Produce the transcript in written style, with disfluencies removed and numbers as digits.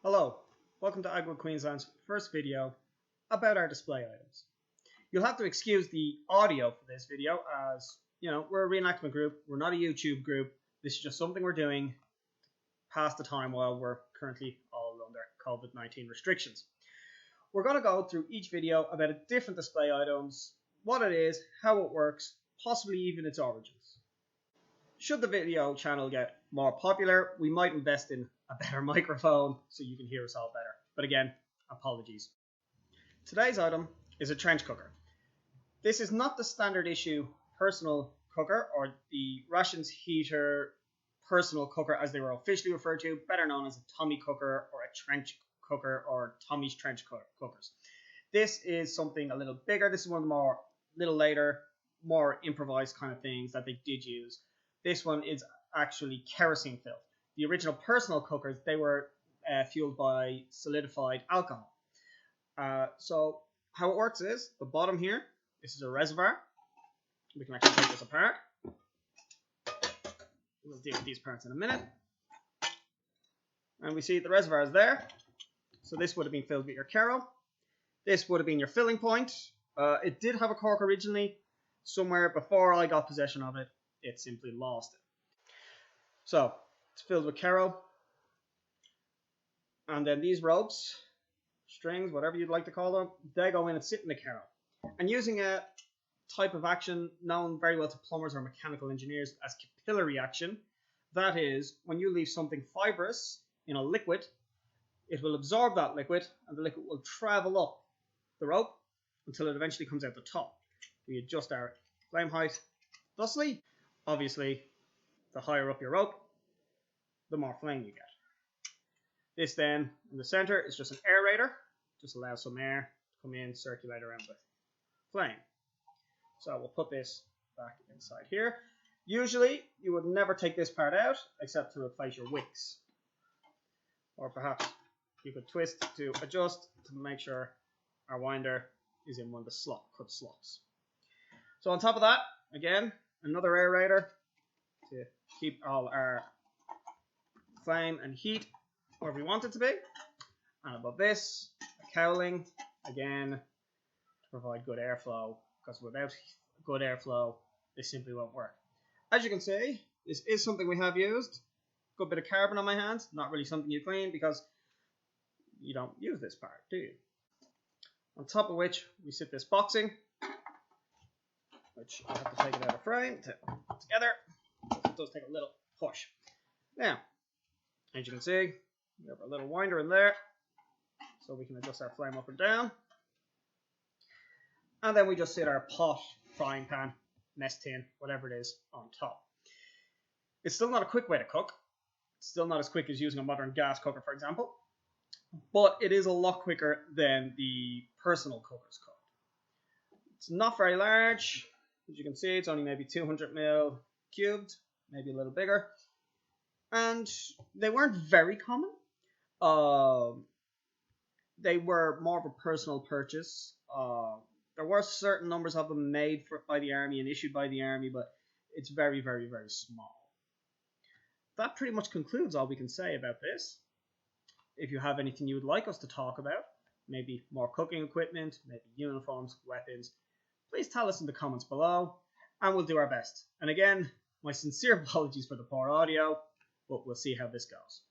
Hello, welcome to Agua Queensland's first video about our display items. You'll have to excuse the audio for this video as, we're a reenactment group, we're not a YouTube group. This is just something we're doing to pass the time while we're currently all under COVID-19 restrictions. We're going to go through each video about a different display items, what it is, how it works, possibly even its origins. Should the video channel get more popular, we might invest in a better microphone so you can hear us all better. But again, apologies. Today's item is a trench cooker. This is not the standard issue personal cooker or the rations heater personal cooker as they were officially referred to, better known as a Tommy cooker or a trench cooker or Tommy's trench cookers. This is something a little bigger. This is one of the more little later, more improvised kind of things that they did use. This one is actually kerosene filled. The original personal cookers, they were fueled by solidified alcohol. So how it works is, the bottom here, this is a reservoir. We can actually take this apart. We'll deal with these parts in a minute. And we see the reservoir is there. So this would have been filled with your kero. This would have been your filling point. It did have a cork originally. Somewhere before I got possession of it, it simply lost it. So it's filled with kero. And then these ropes, strings, whatever you'd like to call them, they go in and sit in the kero. And using a type of action known very well to plumbers or mechanical engineers as capillary action, that is, when you leave something fibrous in a liquid, it will absorb that liquid and the liquid will travel up the rope until it eventually comes out the top. We adjust our flame height thusly. Obviously, the higher up your rope, the more flame you get. This then, in the center, is just an aerator. Just allows some air to come in, circulate around the flame. So we'll put this back inside here. Usually, you would never take this part out, except to replace your wicks. Or perhaps you could twist to adjust to make sure our winder is in one of the cut slots. So on top of that, again, another aerator to keep all our flame and heat wherever we want it to be. And above this, a cowling, again, to provide good airflow, because without good airflow, this simply won't work. As you can see, this is something we have used. Good bit of carbon on my hands, not really something you clean because you don't use this part, do you? On top of which, we sit this boxing, which I have to take it out of frame to put together. It does take a little push. Now, as you can see, we have a little winder in there, so we can adjust our flame up and down. And then we just sit our pot, frying pan, mess tin, whatever it is, on top. It's still not a quick way to cook. It's still not as quick as using a modern gas cooker, for example. But it is a lot quicker than the personal cookers cook. It's not very large. As you can see, it's only maybe 200 ml cubed, maybe a little bigger. And they weren't very common. They were more of a personal purchase. There were certain numbers of them made by the army and issued by the army, but it's very, very, very small. That pretty much concludes all we can say about this. If you have anything you would like us to talk about, maybe more cooking equipment, maybe uniforms, weapons, please tell us in the comments below, and we'll do our best. And again, my sincere apologies for the poor audio, but we'll see how this goes.